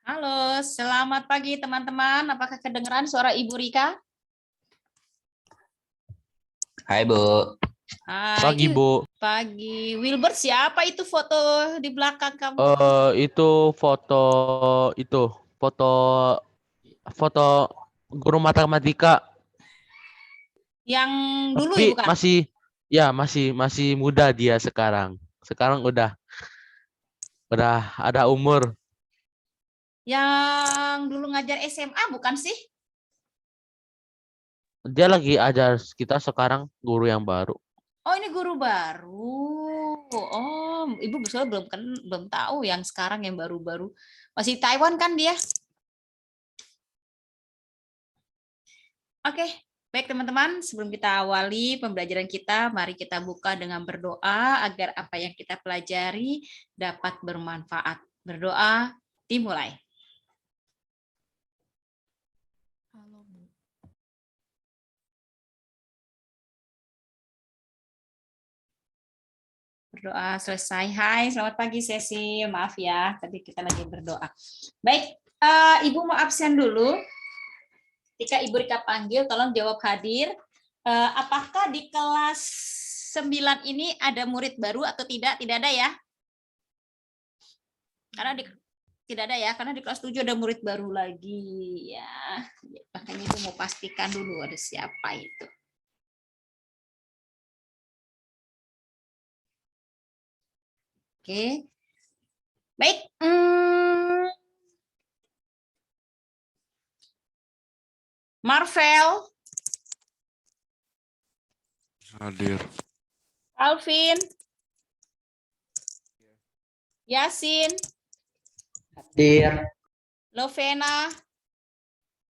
Halo, selamat pagi teman-teman. Apakah kedengeran suara Ibu Rika? Hai Bu. Hai, Pagi, Bu. pagi. Wilbert, siapa itu foto di belakang kamu? Itu foto itu foto foto guru matematika, Yang dulu ya tapi bukan? masih muda dia sekarang. Sekarang udah ada umur. Yang dulu ngajar SMA bukan sih? Dia lagi ajar kita sekarang guru yang baru. Oh, ini guru baru. Oh, Ibu soalnya belum tahu yang sekarang yang baru-baru. Masih Taiwan kan dia? Oke, baik teman-teman, sebelum kita awali pembelajaran kita, mari kita buka dengan berdoa agar apa yang kita pelajari dapat bermanfaat. Berdoa, dimulai. Berdoa selesai. Hai, selamat pagi Sesi. Maaf ya, tadi kita lagi berdoa. Baik, Ibu mau absen dulu. Ketika Ibu Rika panggil, tolong jawab hadir. Apakah di kelas 9 ini ada murid baru atau tidak? Tidak ada ya? Tidak ada ya, karena di kelas 7 ada murid baru lagi ya. Makanya Ibu mau pastikan dulu ada siapa itu. Oke. Baik. Marvel, Hadir. Alvin, Yasin, Hadir. Lovena,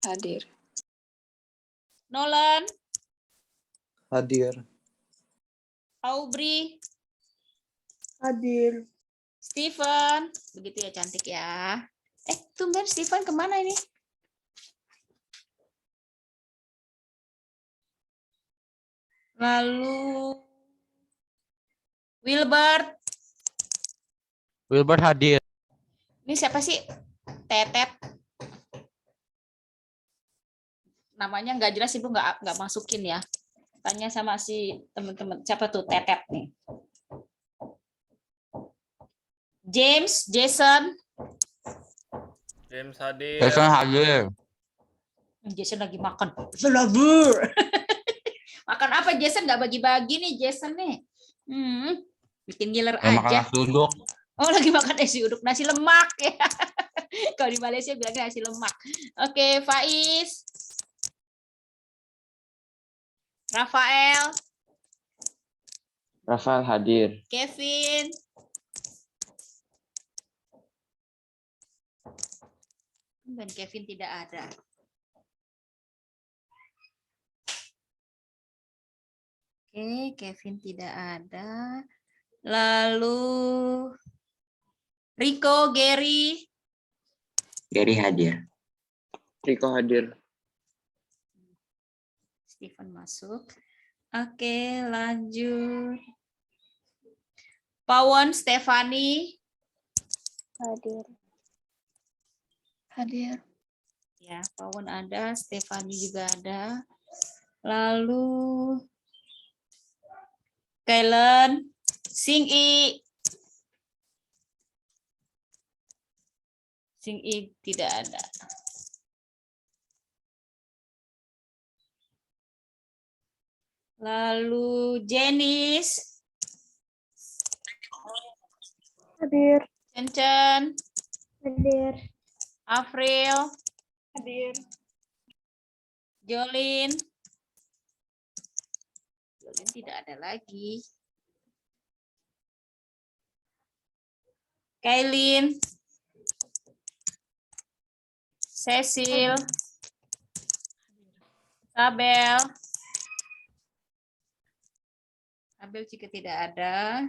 Hadir. Nolan, Hadir. Aubrey, Hadir. Steven. Begitu ya, cantik ya. Tumben Steven kemana ini? Lalu Wilbert. Wilbert hadir. Ini siapa sih? Tetet. Namanya nggak jelas, Ibu nggak masukin ya. Tanya sama si teman-teman. Siapa tuh Tetet nih? Jason. James hadir. Jason hadir. Jason lagi makan. Selabur. Makan apa Jason? Nggak bagi-bagi nih Jason nih. Bikin ngiler Makan aja. nasi uduk. Oh, lagi makan nasi uduk, nasi lemak ya. Kalau di Malaysia bilangnya nasi lemak. Oke, Faiz. Rafael. Rafael hadir. Kevin. Dan Kevin tidak ada. Oke, Kevin tidak ada. Lalu Rico, Gary. Gary hadir. Riko hadir. Steven masuk. Oke, lanjut. Pawon, Stefani. Hadir. Hadir. Ya, Pawon ada, Stefani juga ada. Lalu Kailen, Sing-i. Sing-i tidak ada. Lalu Jenis. Hadir. Cencen. Hadir. Afril. Hadir. Jolin. Jolin tidak ada lagi. Kailin. Cecil. Sabel. Sabel jika tidak ada.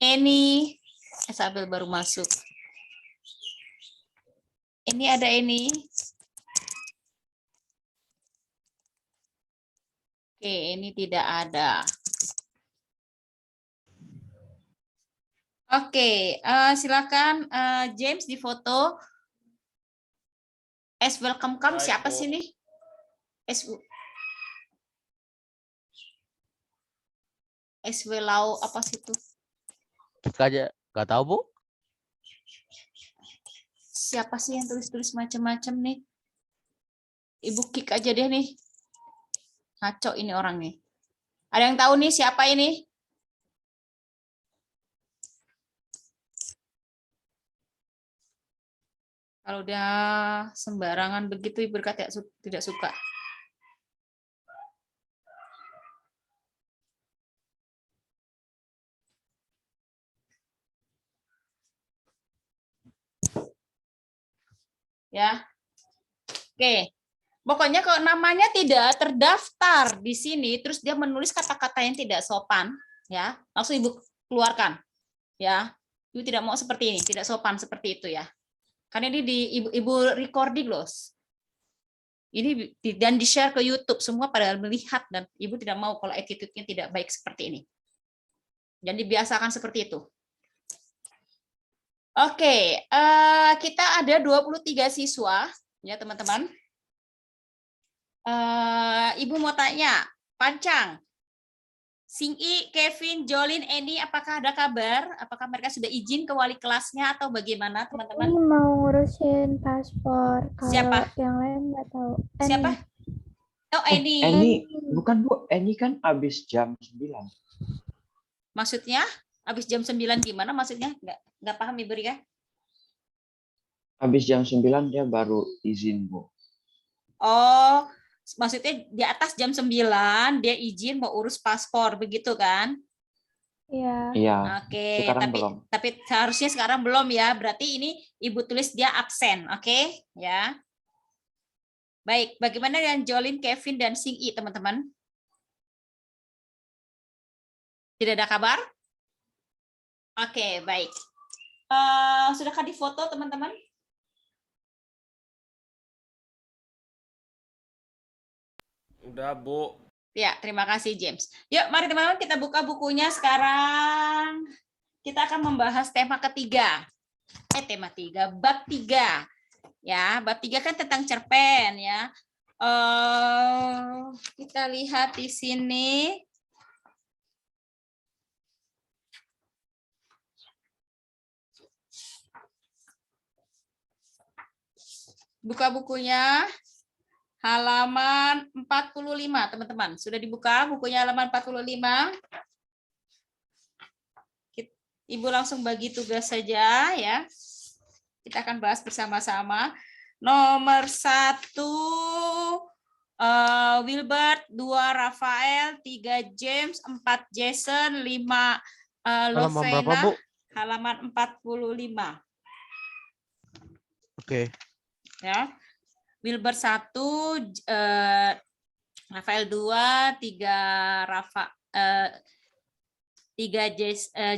Eni. Sabel baru masuk. Ini ada ini. Oke, ini tidak ada. Oke, silakan James di foto. As welcome come Baik, siapa Bu. sih nih? Lau apa sih itu? Kita aja nggak tahu Bu. Siapa sih yang tulis-tulis macam-macam nih? Ibu kick aja deh nih. Ngaco ini orang nih. Ada yang tahu nih siapa ini? Kalau udah sembarangan begitu ibu berkata tidak suka. Ya. Oke. Pokoknya kalau namanya tidak terdaftar di sini, terus dia menulis kata-kata yang tidak sopan, ya, langsung ibu keluarkan, ya. Ibu tidak mau seperti ini, tidak sopan seperti itu ya. Karena ini di ibu recording loh. Ini dan di-share ke YouTube, semua pada melihat dan ibu tidak mau kalau attitude-nya tidak baik seperti ini. Dan dibiasakan seperti itu. Oke, kita ada 23 siswa, ya teman-teman. Ibu mau tanya, Pancang, Sing'i, Kevin, Jolin, Eni, apakah ada kabar? Apakah mereka sudah izin ke wali kelasnya atau bagaimana, teman-teman? Ini mau ngurusin paspor. Kalau Siapa? yang lain nggak tahu. Siapa? Oh, Eni. Eni, bukan Bu, Eni kan habis jam 9. Maksudnya? Habis jam 9 gimana maksudnya? Nggak paham Ibu Rika? Habis jam 9 dia baru izin, Bu. Oh, maksudnya di atas jam 9 dia izin mau urus paspor, begitu kan? Iya. Iya. Oke, Sekarang belum. tapi seharusnya sekarang belum ya. Berarti ini Ibu tulis dia absen, oke? Ya. Baik, bagaimana dengan Jolin, Kevin, dan Sing'i, teman-teman? Tidak ada kabar? Oke, baik. Sudahkah difoto, teman-teman? Udah, Bu. Ya, terima kasih, James. Yuk, mari teman-teman kita buka bukunya sekarang. Kita akan membahas tema ketiga. Tema 3, bab 3. Ya, bab 3 kan tentang cerpen ya. Kita lihat di sini. Buka bukunya halaman 45, teman-teman. Sudah dibuka bukunya halaman 45? Ibu langsung bagi tugas saja ya. Kita akan bahas bersama-sama. Nomor 1 Wilbert, 2 Rafael, 3 James, 4 Jason, 5 Halaman berapa, Bu? Lovena, halaman 45. Oke. Ya. Wilbert 1, Rafael 2, 3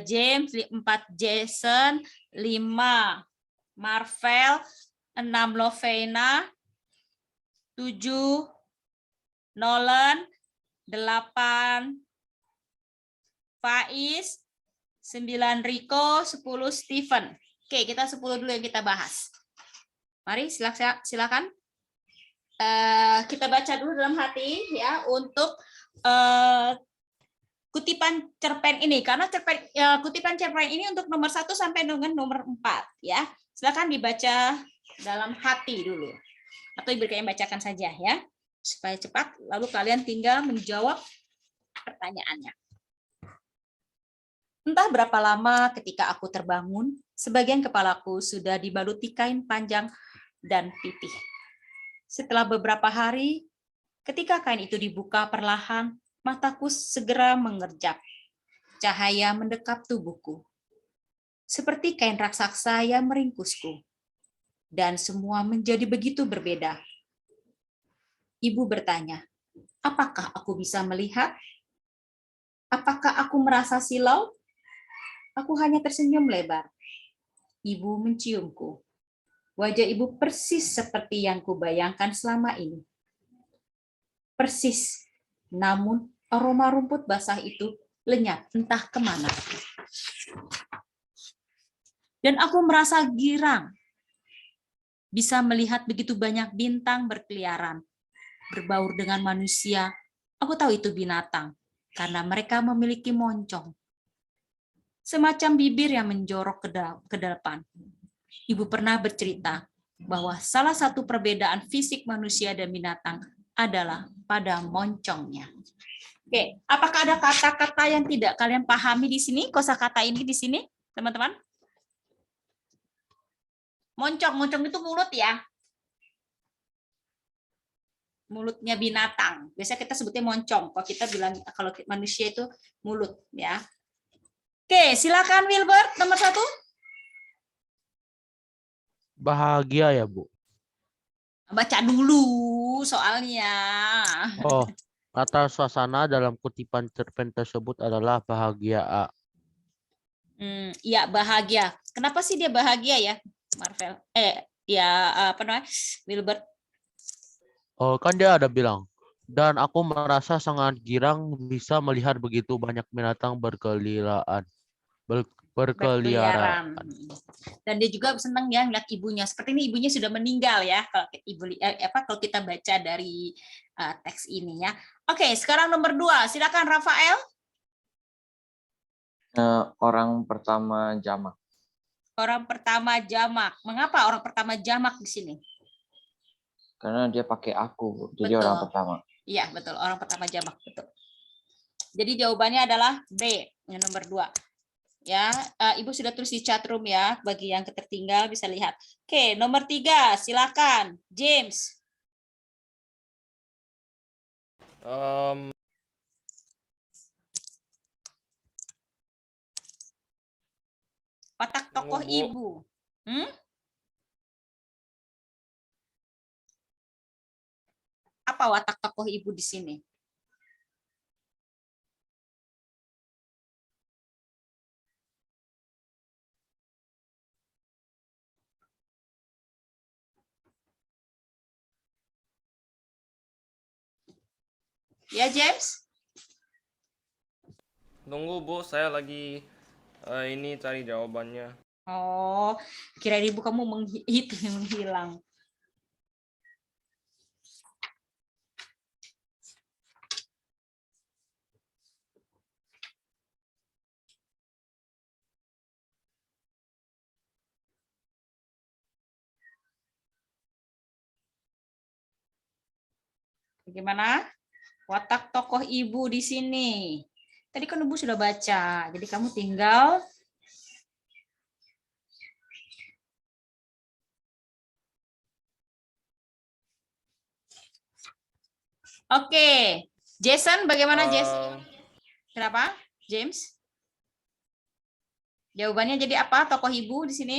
James, 4 Jason, 5 Marvel, 6 Lovena, 7 Nolan, 8 Faiz, 9 Rico, 10 Steven. Oke, kita 10 dulu yang kita bahas. Mari silakan. Kita baca dulu dalam hati ya untuk kutipan cerpen ini, karena kutipan cerpen ini untuk nomor 1 sampai dengan nomor 4 ya. Silakan dibaca dalam hati dulu. Atau Ibu yang bacakan saja ya. Supaya cepat, lalu kalian tinggal menjawab pertanyaannya. Entah berapa lama ketika aku terbangun, sebagian kepalaku sudah dibaluti kain panjang dan pipih. Setelah beberapa hari, ketika kain itu dibuka perlahan, mataku segera mengerjap. Cahaya mendekap tubuhku. Seperti kain raksasa yang meringkusku. Dan semua menjadi begitu berbeda. Ibu bertanya, apakah aku bisa melihat? Apakah aku merasa silau? Aku hanya tersenyum lebar. Ibu menciumku. Wajah ibu persis seperti yang kubayangkan selama ini. Persis, namun aroma rumput basah itu lenyap entah kemana. Dan aku merasa girang bisa melihat begitu banyak bintang berkeliaran, berbaur dengan manusia. Aku tahu itu binatang, karena mereka memiliki moncong. Semacam bibir yang menjorok ke depan. Ibu pernah bercerita bahwa salah satu perbedaan fisik manusia dan binatang adalah pada moncongnya. Oke, apakah ada kata-kata yang tidak kalian pahami di sini? Kosakata ini di sini, teman-teman? Moncong, moncong itu mulut ya. Mulutnya binatang. Biasa kita sebutnya moncong. Kalau kita bilang kalau manusia itu mulut ya. Oke, silakan Wilbert nomor 1. Bahagia ya, Bu. Baca dulu soalnya. Oh, kata suasana dalam kutipan cerpen tersebut adalah bahagia. Iya bahagia. Kenapa sih dia bahagia ya, Marvel? Ya apa namanya, Wilbert? Oh, kan dia ada bilang. Dan aku merasa sangat girang bisa melihat begitu banyak binatang berkeliaran. Berkeliaran. Dan dia juga senang ya ngeliat ibunya. Seperti ini ibunya sudah meninggal ya kalau kita baca dari teks ini ya. Oke, sekarang nomor 2. Silakan Rafael. Orang pertama jamak. Orang pertama jamak. Mengapa orang pertama jamak di sini? Karena dia pakai aku, jadi Betul. orang pertama. Iya, betul. Orang pertama jamak, betul. Jadi jawabannya adalah B, yang nomor 2. Ya, Ibu sudah tulis di chat room ya, bagi yang ketertinggal bisa lihat. Oke, nomor 3, silakan James. Watak tokoh Bu. ibu. Apa watak tokoh ibu di sini? Ya, James? Tunggu Bu, saya lagi ini cari jawabannya. Oh, kira ibu kamu menghilang. Bagaimana? Watak tokoh ibu di sini. Tadi kan ibu sudah baca, jadi kamu tinggal Oke, Jason, bagaimana Jason? Kenapa, James? Jawabannya jadi apa? Tokoh ibu di sini?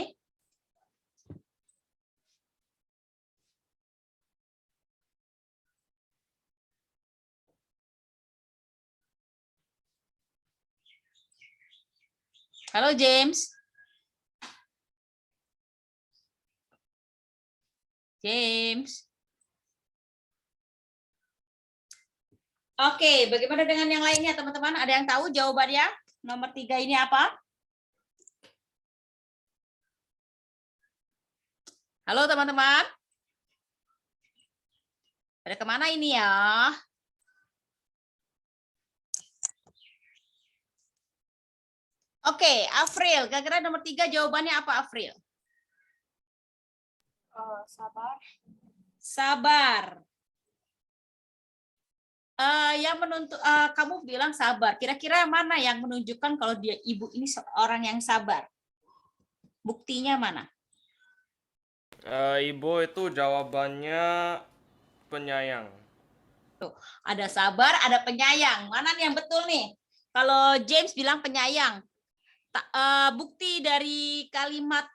Halo, James. James. Oke, bagaimana dengan yang lainnya, teman-teman? Ada yang tahu jawabannya? Nomor 3 ini apa? Halo, teman-teman. Ada kemana ini ya? Oke, Afril. Kira-kira nomor 3 jawabannya apa, Afril? Sabar. Sabar. Yang menuntut kamu bilang sabar. Kira-kira mana yang menunjukkan kalau dia ibu ini seorang yang sabar? Buktinya mana? Ibu itu jawabannya penyayang. Tuh, ada sabar, ada penyayang. Mana nih yang betul nih? Kalau James bilang penyayang. Bukti dari kalimat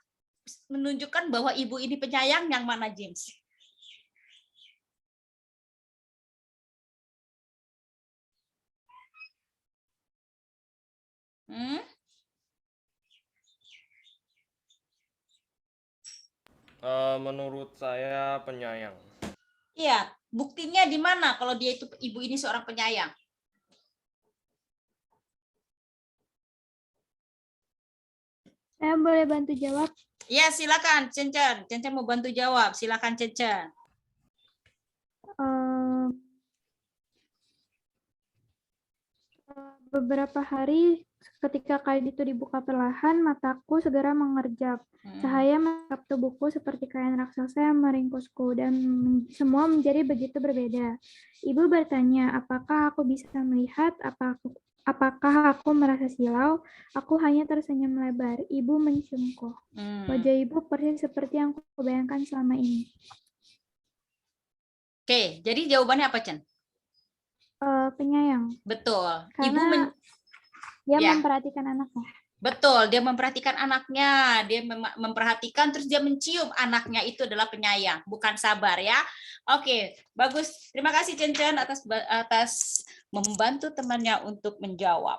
menunjukkan bahwa ibu ini penyayang yang mana, James? Menurut saya penyayang. Iya, buktinya di mana kalau dia itu ibu ini seorang penyayang? Saya boleh bantu jawab? Ya, silakan, Cencen. Cencen mau bantu jawab. Silakan, Cencen. Em, Beberapa hari ketika kain itu dibuka perlahan, mataku segera mengerjap. Cahaya menangkap tubuhku seperti kain raksasa yang meringkusku dan semua menjadi begitu berbeda. Ibu bertanya, apakah aku bisa melihat? Apakah aku merasa silau? Aku hanya tersenyum lebar. Ibu menciumku. Wajah ibu persis seperti yang aku bayangkan selama ini. Oke, jadi jawabannya apa, Cen? Penyayang, Betul. karena dia Ya. memperhatikan anaknya. Betul, dia memperhatikan anaknya, dia memperhatikan terus dia mencium anaknya, itu adalah penyayang, bukan sabar ya. Oke, bagus. Terima kasih Cencen atas membantu temannya untuk menjawab.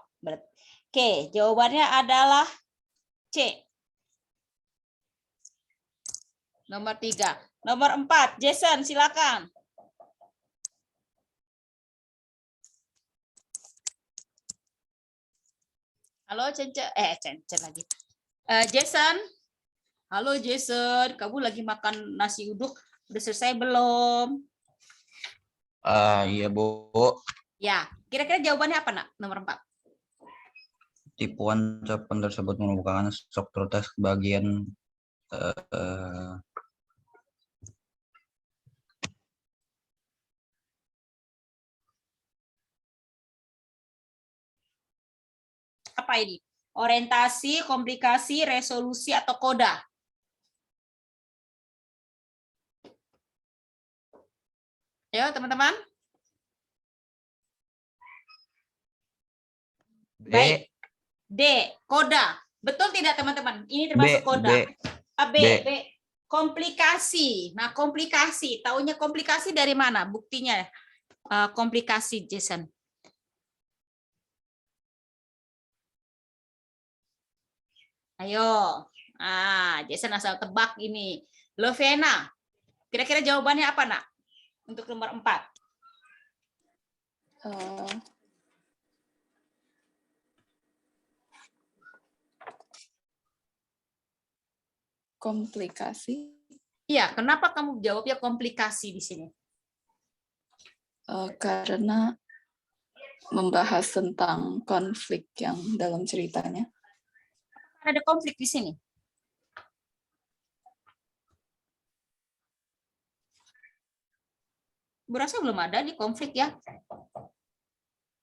Oke, jawabannya adalah C. Nomor 3. Nomor 4, Jason, silakan. Halo Cencen lagi. Jason. Halo Jason, kamu lagi makan nasi uduk, udah selesai belum? Iya, Bu. Ya, kira-kira jawabannya apa, Nak? Nomor 4. Tipuan ucapan tersebut merupakan struktur teks bagian Apa ini? Orientasi, komplikasi, resolusi, atau koda? Ayo, teman-teman. Baik. D, koda. Betul tidak, teman-teman? Ini termasuk koda. B. Komplikasi. Nah, komplikasi. Taunya komplikasi dari mana? Buktinya komplikasi, Jason. Ayo. Jason asal tebak ini. Lovena. Kira-kira jawabannya apa, Nak? Untuk nomor 4. Komplikasi. Iya, kenapa kamu jawabnya komplikasi di sini? Karena membahas tentang konflik yang dalam ceritanya. Ada konflik di sini. Berasa belum ada nih konflik ya.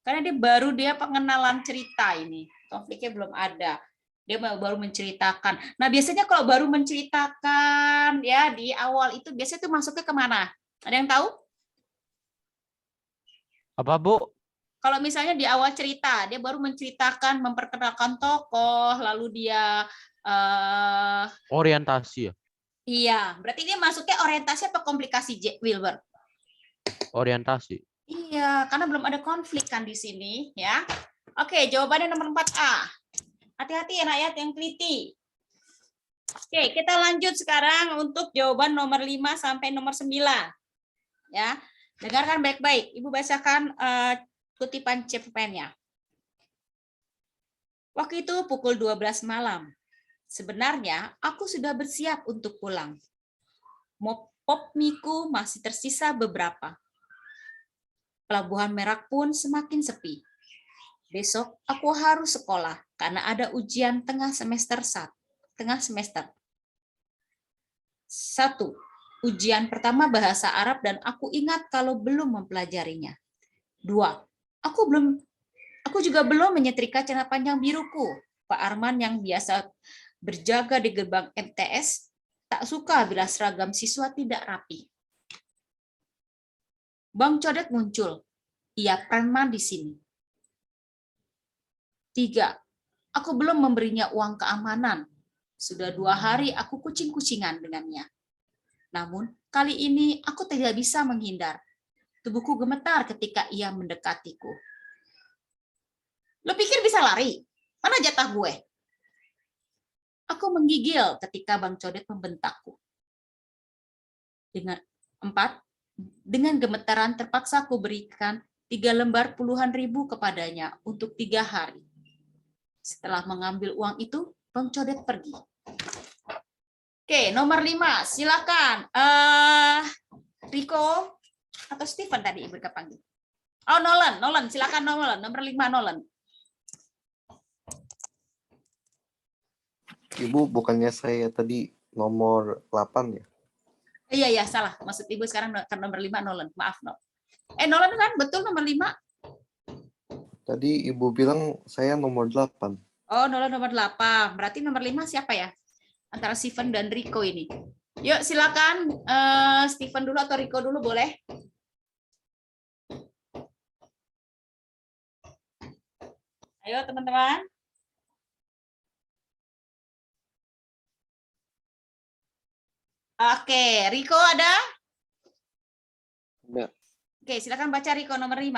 Karena dia pengenalan cerita ini. Konfliknya belum ada. Dia baru menceritakan. Nah, biasanya kalau baru menceritakan ya di awal itu biasanya itu masuknya kemana? Ada yang tahu? Apa, Bu? Kalau misalnya di awal cerita, dia baru menceritakan, memperkenalkan tokoh, lalu dia Orientasi ya? Iya, berarti dia masuknya orientasi apa komplikasi, Wilbur? Orientasi. Iya, karena belum ada konflik kan di sini, ya. Oke, jawabannya nomor 4A. Hati-hati ya, Nak, ya, yang teliti. Oke, kita lanjut sekarang untuk jawaban nomor 5 sampai nomor 9. Ya, dengarkan baik-baik. Ibu bacakan kutipan cerpennya. Waktu itu pukul 12 malam. Sebenarnya aku sudah bersiap untuk pulang. Pop miku masih tersisa beberapa. Pelabuhan Merak pun semakin sepi. Besok aku harus sekolah karena ada ujian tengah semester. 1. Ujian pertama bahasa Arab dan aku ingat kalau belum mempelajarinya. 2. Aku juga belum menyetrika celana panjang biruku. Pak Arman yang biasa berjaga di gerbang MTS tak suka bila seragam siswa tidak rapi. Bang Codet muncul. Ia preman di sini. 3. Aku belum memberinya uang keamanan. Sudah 2 hari aku kucing-kucingan dengannya. Namun, kali ini aku tidak bisa menghindar. Tubuhku gemetar ketika ia mendekatiku. Lo pikir bisa lari? Mana jatah gue? Aku menggigil ketika Bang Codet membentakku. 4. Dengan gemetaran terpaksa aku berikan 3 lembar puluhan ribu kepadanya untuk 3 hari. Setelah mengambil uang itu, Bang Codet pergi. Oke, nomor 5, silakan. Riko atau Steven tadi Ibu Rika panggil. Oh, Nolan, silakan Nolan. Nomor 5 Nolan. Ibu, bukannya saya tadi nomor 8 ya? Iya, salah. Maksud Ibu sekarang nomor 5 Nolan. Maaf, No. Nolan kan betul nomor 5. Tadi Ibu bilang saya nomor 8. Oh, Nolan nomor 8. Berarti nomor 5 siapa ya? Antara Steven dan Riko ini. Yuk, silakan Steven dulu atau Riko dulu boleh. Ayo, teman-teman. Oke, Riko ada? Ada. Oke, silakan baca Riko nomor 5.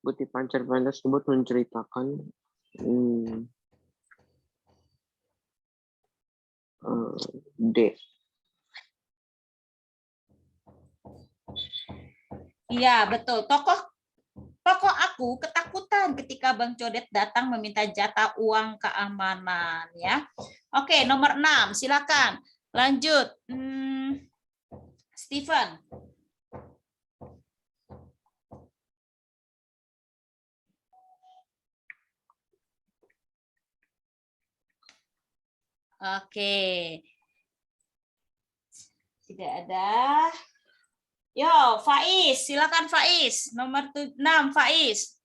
Kutipan cerpen tersebut menceritakan D. Iya, betul. Tokoh aku ketakutan ketika Bang Codet datang meminta jatah uang keamanan, ya. Oke, nomor 6, silakan. Lanjut. Steven. Oke. Tidak ada. Yo, Faiz, silakan Faiz. Nomor 6, Faiz.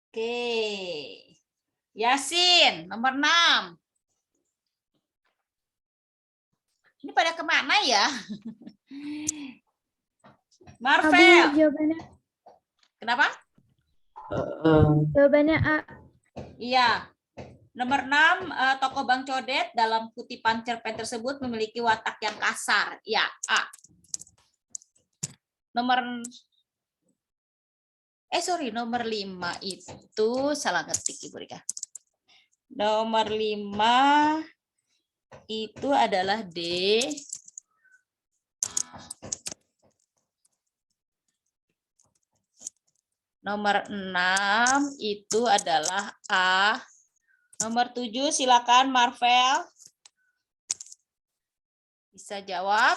Oke. Yasin, nomor 6. Ini pada kemana ya? Marvel. Jawabannya, Kenapa? jawabannya A. Iya. Nomor 6, tokoh Bang Codet dalam kutipan cerpen tersebut memiliki watak yang kasar. Ya, A. Nomor 5 itu salah ngetik Ibu Rika. Nomor 5 itu adalah D. Nomor 6 itu adalah A. Nomor 7 silakan Marvel. Bisa jawab.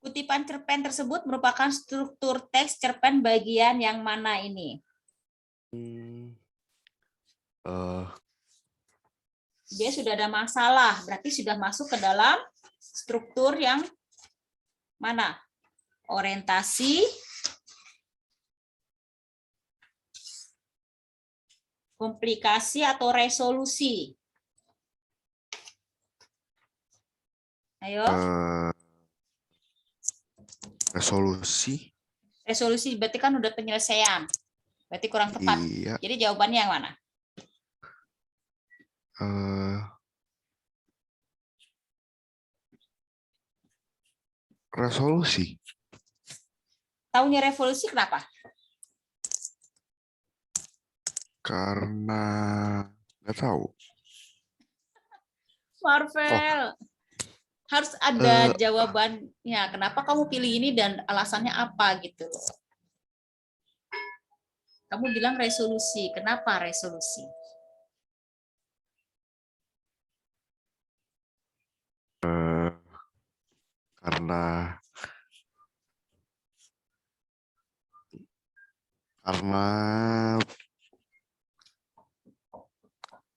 Kutipan cerpen tersebut merupakan struktur teks cerpen bagian yang mana ini? Dia sudah ada masalah, berarti sudah masuk ke dalam struktur yang mana? Orientasi, komplikasi atau resolusi? Ayo. Resolusi. Resolusi berarti kan udah penyelesaian. Berarti kurang tepat. Iya. Jadi jawabannya yang mana? Resolusi. Taunya revolusi kenapa? Karena nggak tahu. Marvel. Harus ada jawabannya. Kenapa kamu pilih ini dan alasannya apa gitu loh. Kamu bilang resolusi. Kenapa resolusi?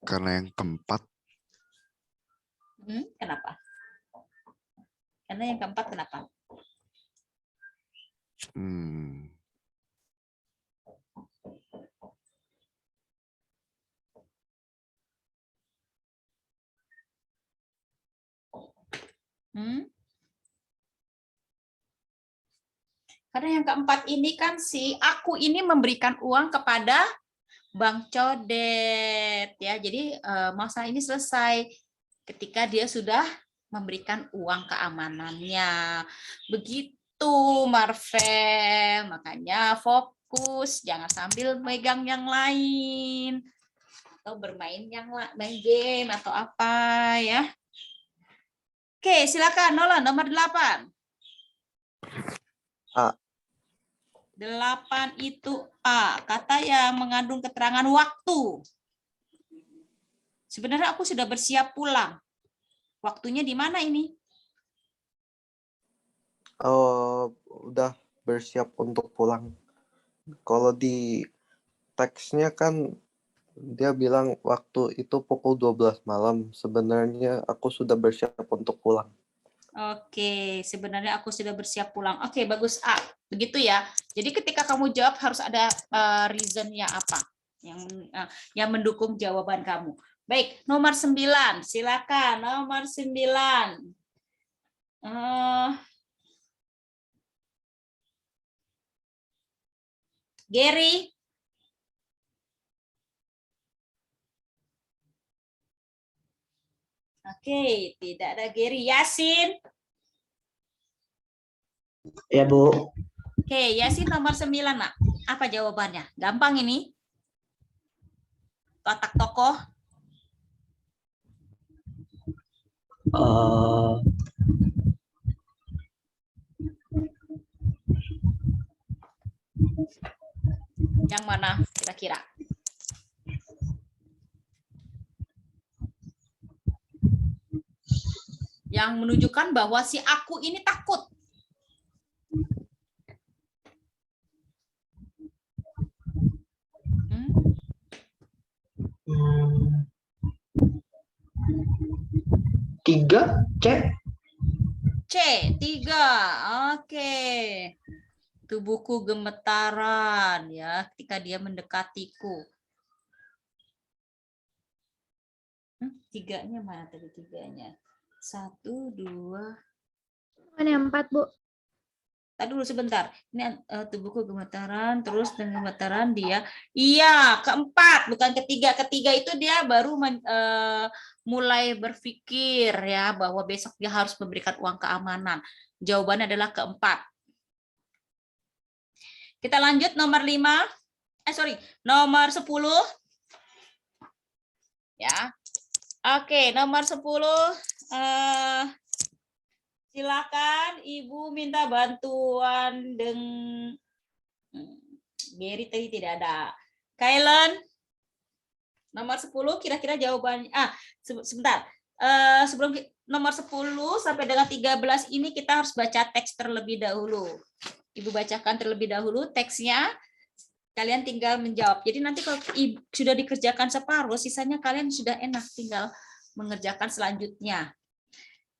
Karena yang keempat. Kenapa? Karena yang keempat kenapa? Karena yang keempat ini kan si aku ini memberikan uang kepada Bang Codet ya. Jadi masalah ini selesai ketika dia sudah memberikan uang keamanannya. Begitu Marvel. Makanya fokus, jangan sambil megang yang lain atau bermain main game atau apa ya. Oke, silakan Nolan nomor 8. A. 8 itu A, kata yang mengandung keterangan waktu. Sebenarnya aku sudah bersiap pulang. Waktunya di mana ini? Udah bersiap untuk pulang. Kalau di teksnya kan dia bilang waktu itu pukul 12 malam. Sebenarnya aku sudah bersiap untuk pulang. Oke, sebenarnya aku sudah bersiap pulang. Oke, bagus A. Begitu ya. Jadi ketika kamu jawab harus ada reasonnya apa yang mendukung jawaban kamu. Baik, nomor 9. Silakan, nomor 9. Gary. Oke, tidak ada Gary. Yasin. Ya, Bu. Oke, Yasin nomor 9, Nak. Apa jawabannya? Gampang ini. Kotak tokoh. Yang mana kira-kira? Yang menunjukkan bahwa si aku ini takut. Tiga, C. C, 3. Oke. Tubuhku gemetaran ya ketika dia mendekatiku. Tiganya mana tadi tiganya? 1, 2. Yang 4, Bu. Tadi dulu sebentar. Ini tubuhku gemetaran, terus dengan gemetaran dia. Iya, keempat, bukan ketiga. Ketiga itu dia baru mulai berpikir ya bahwa besok dia harus memberikan uang keamanan. Jawabannya adalah keempat. Kita lanjut nomor 5. Nomor 10. Ya. Oke, nomor 10. Silakan Ibu minta bantuan dengan Gary tadi tidak ada. Kailan nomor 10 kira-kira jawabannya. Sebentar. Sebelum nomor 10 sampai dengan 13 ini kita harus baca teks terlebih dahulu. Ibu bacakan terlebih dahulu teksnya. Kalian tinggal menjawab. Jadi nanti kalau sudah dikerjakan separuh, sisanya kalian sudah enak tinggal mengerjakan selanjutnya.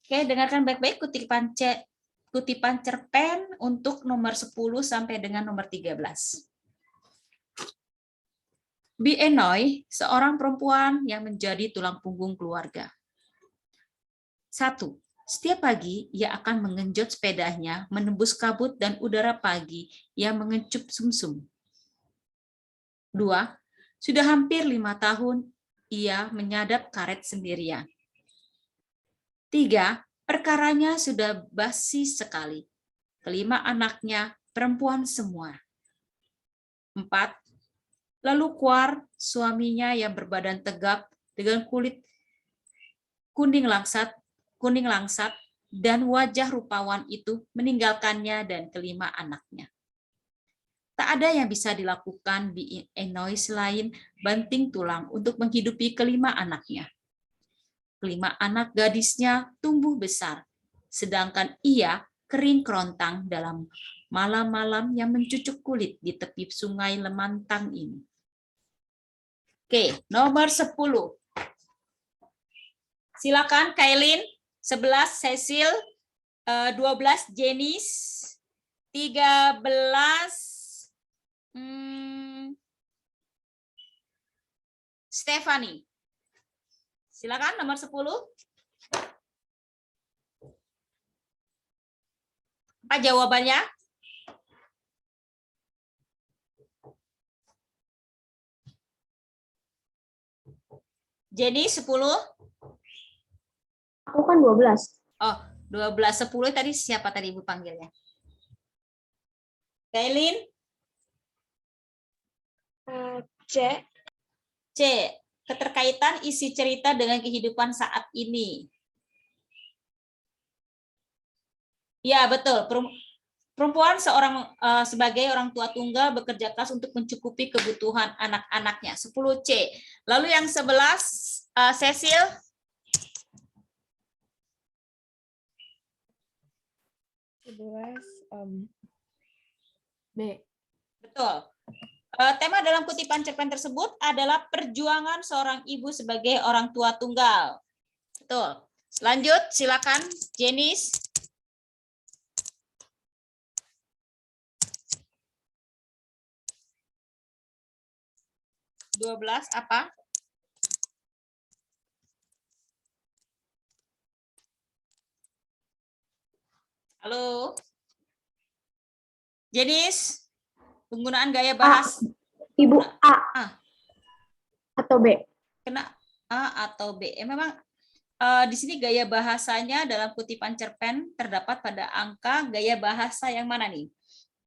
Oke, dengarkan baik-baik kutipan cerpen untuk nomor 10 sampai dengan nomor 13. Bi Enoy, seorang perempuan yang menjadi tulang punggung keluarga. 1. Setiap pagi, ia akan mengenjot sepedanya, menembus kabut dan udara pagi yang mengecup sumsum. 2. Sudah hampir 5 tahun, ia menyadap karet sendirian. 3. Perkaranya sudah basi sekali. Kelima anaknya perempuan semua. 4. Lalu Kuar, suaminya yang berbadan tegap dengan kulit kuning langsat dan wajah rupawan itu meninggalkannya dan kelima anaknya. Tak ada yang bisa dilakukan Bi Enoy selain banting tulang untuk menghidupi kelima anaknya. Kelima anak gadisnya tumbuh besar, sedangkan ia kering kerontang dalam malam-malam yang mencucuk kulit di tepi sungai Lemantang ini. Oke, nomor 10. Silakan Kailin, 11 Cecil, 12 Janice, 13 Stephanie. Silakan nomor 10. Apa jawabannya? Jenny 10. Aku kan 12. Oh, 12. 10 tadi siapa tadi Ibu panggilnya? Kailin? C. C. Keterkaitan isi cerita dengan kehidupan saat ini. Ya, betul. Perempuan sebagai orang tua tunggal bekerja keras untuk mencukupi kebutuhan anak-anaknya. 10C. Lalu yang 11, Cecil. B. Betul. Tema dalam kutipan cerpen tersebut adalah perjuangan seorang ibu sebagai orang tua tunggal. Betul. Lanjut, silakan, Jenis. (12) apa? Halo? Jenis? Penggunaan gaya bahasa. Ibu A. A. Atau B. Kena A atau B. Memang di sini gaya bahasanya dalam kutipan cerpen terdapat pada angka gaya bahasa yang mana nih?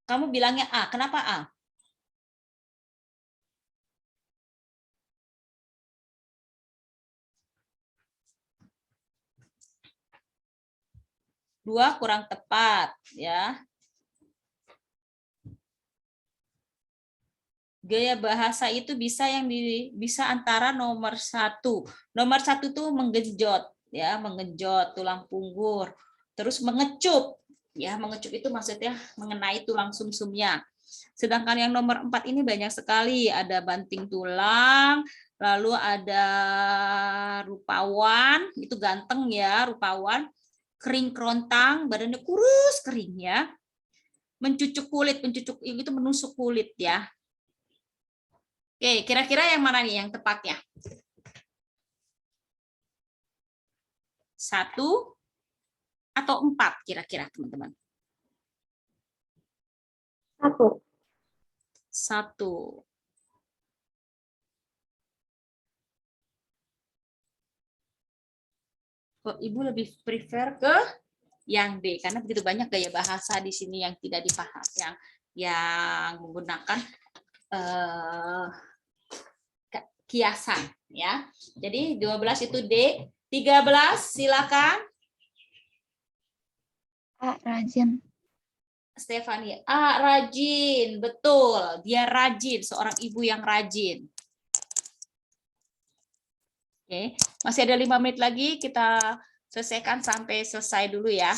Kamu bilangnya A. Kenapa A? Dua kurang tepat, ya. Gaya bahasa itu bisa bisa antara nomor 1. Nomor 1 tuh menggenjot, ya, menggenjot tulang punggur. Terus mengecup, ya, mengecup itu maksudnya mengenai tulang sumsumnya. Sedangkan yang nomor 4 ini banyak sekali, ada banting tulang, lalu ada rupawan, itu ganteng ya, rupawan, kering kerontang, badannya kurus kering ya. Mencucuk kulit itu menusuk kulit ya. Oke, kira-kira yang mana nih yang tepatnya? 1 atau 4 kira-kira teman-teman? 1. 1. Kok Ibu lebih prefer ke yang B karena begitu banyak gaya bahasa di sini yang tidak dipahami, yang menggunakan kiasan ya. Jadi 12 itu D, 13 silakan. A. Rajin. Stefani, A. Rajin, betul. Dia rajin, seorang ibu yang rajin. Oke, masih ada 5 menit lagi, kita selesaikan sampai selesai dulu ya.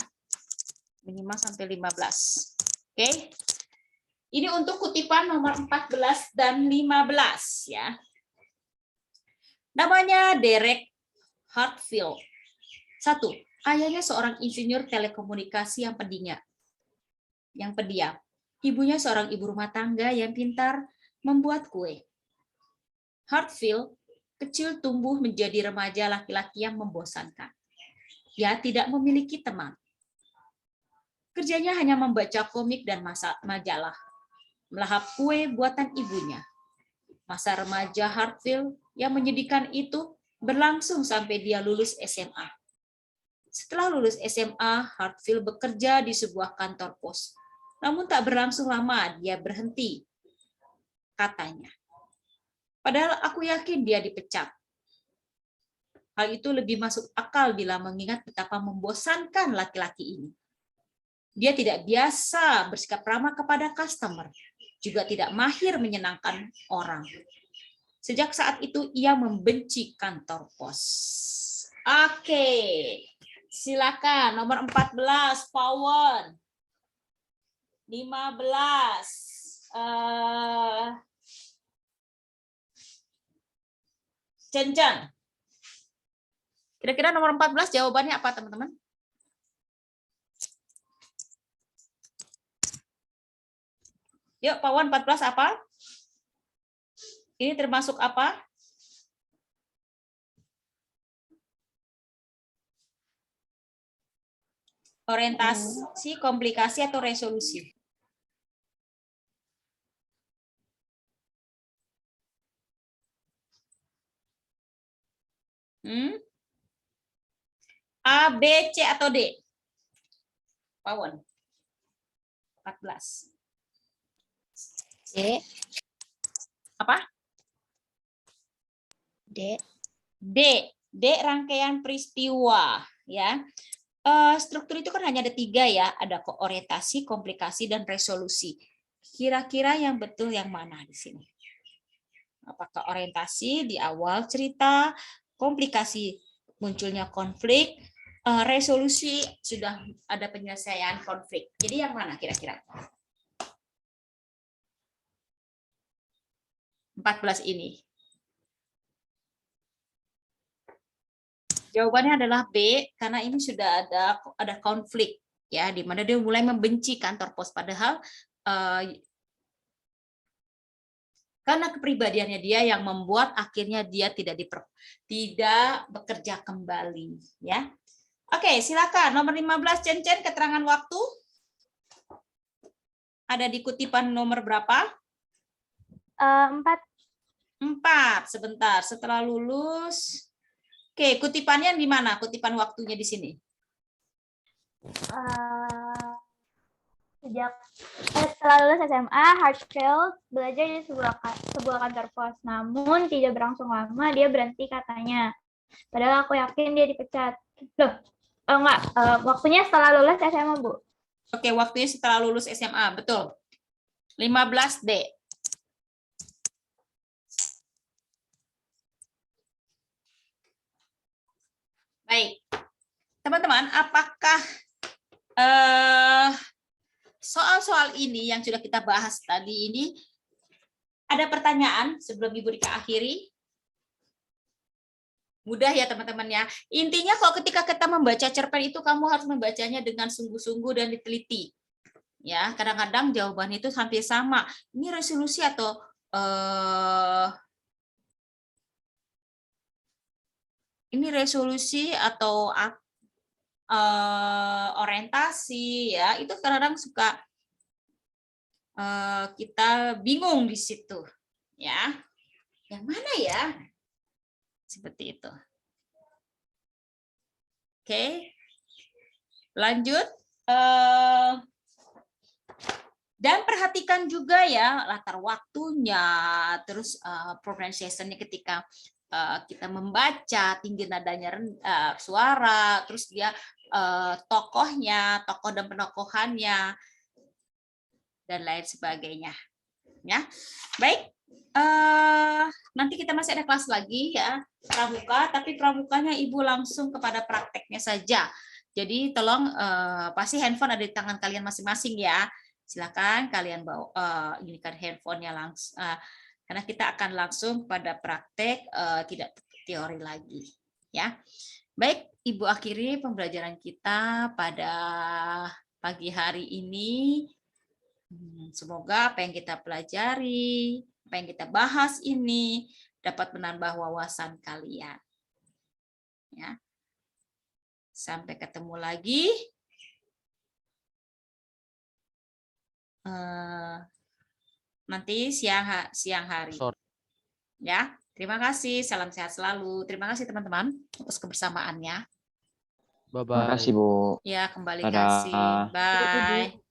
Minimal sampai 15. Oke. Ini untuk kutipan nomor 14 dan 15 ya. Namanya Derek Hartfield. 1. Ayahnya seorang insinyur telekomunikasi yang pendiam. Ibunya seorang ibu rumah tangga yang pintar membuat kue. Hartfield kecil tumbuh menjadi remaja laki-laki yang membosankan. Dia tidak memiliki teman. Kerjanya hanya membaca komik dan majalah, melahap kue buatan ibunya. Masa remaja Hartfield yang menyedihkan itu berlangsung sampai dia lulus SMA. Setelah lulus SMA, Hartfield bekerja di sebuah kantor pos. Namun tak berlangsung lama, dia berhenti. Katanya, padahal aku yakin dia dipecat. Hal itu lebih masuk akal bila mengingat betapa membosankan laki-laki ini. Dia tidak biasa bersikap ramah kepada customer, juga tidak mahir menyenangkan orang. Sejak saat itu ia membenci kantor pos. Oke, silakan nomor 14, Pawan. 15. Cencan. Kira-kira nomor 14 jawabannya apa, teman-teman? Yuk, Pawan 14 apa? Ini termasuk apa? Orientasi, komplikasi, atau resolusi? A, B, C, atau D? Pawan. 14. D. Apa? D. D. D rangkaian peristiwa ya. struktur itu kan hanya ada 3 ya, ada orientasi, komplikasi, dan resolusi. Kira-kira yang betul yang mana di sini? Apakah orientasi di awal cerita, komplikasi munculnya konflik, resolusi sudah ada penyelesaian konflik. Jadi yang mana kira-kira? 14 ini. Jawabannya adalah B, karena ini sudah ada konflik ya, di mana dia mulai membenci kantor pos, padahal karena kepribadiannya dia yang membuat akhirnya dia tidak bekerja kembali ya. Oke, silakan nomor 15 Cen-Cen, keterangan waktu. Ada di kutipan nomor berapa? 4. 4. Sebentar, setelah lulus. Oke, kutipannya di mana? Kutipan waktunya di sini. Setelah lulus SMA, Hartsfield belajar di sebuah kantor pos. Namun tidak berlangsung lama, dia berhenti katanya. Padahal aku yakin dia dipecat. Loh, enggak. Waktunya setelah lulus SMA, Bu. Oke, waktunya setelah lulus SMA, betul. 15D. Baik, teman-teman, apakah soal-soal ini yang sudah kita bahas tadi ini ada pertanyaan sebelum Ibu Rika akhiri? Mudah ya teman-teman ya. Intinya kalau ketika kita membaca cerpen itu kamu harus membacanya dengan sungguh-sungguh dan diteliti. Ya, kadang-kadang jawabannya itu hampir sama. Ini resolusi atau orientasi ya, itu kadang-kadang suka kita bingung di situ ya, yang mana ya, seperti itu. Oke, lanjut. Dan perhatikan juga ya latar waktunya, terus pronunciation-nya ketika kita membaca, tinggi nadanya suara, terus dia tokohnya, tokoh dan penokohannya, dan lain sebagainya. Ya, baik. Nanti kita masih ada kelas lagi ya, pramuka, tapi pramukanya Ibu langsung kepada prakteknya saja. Jadi tolong pasti handphone ada di tangan kalian masing-masing ya. Silakan kalian bawa ini kan handphonenya langsung. Karena kita akan langsung pada praktek, tidak teori lagi, ya. Baik, Ibu akhiri pembelajaran kita pada pagi hari ini. Semoga apa yang kita pelajari, apa yang kita bahas ini dapat menambah wawasan kalian. Ya. Sampai ketemu lagi. Nanti siang hari. Ya, terima kasih. Salam sehat selalu. Terima kasih teman-teman atas kebersamaannya. Bye-bye. Terima kasih, Bu. Ya, kembali Dadah. kasih. Bye.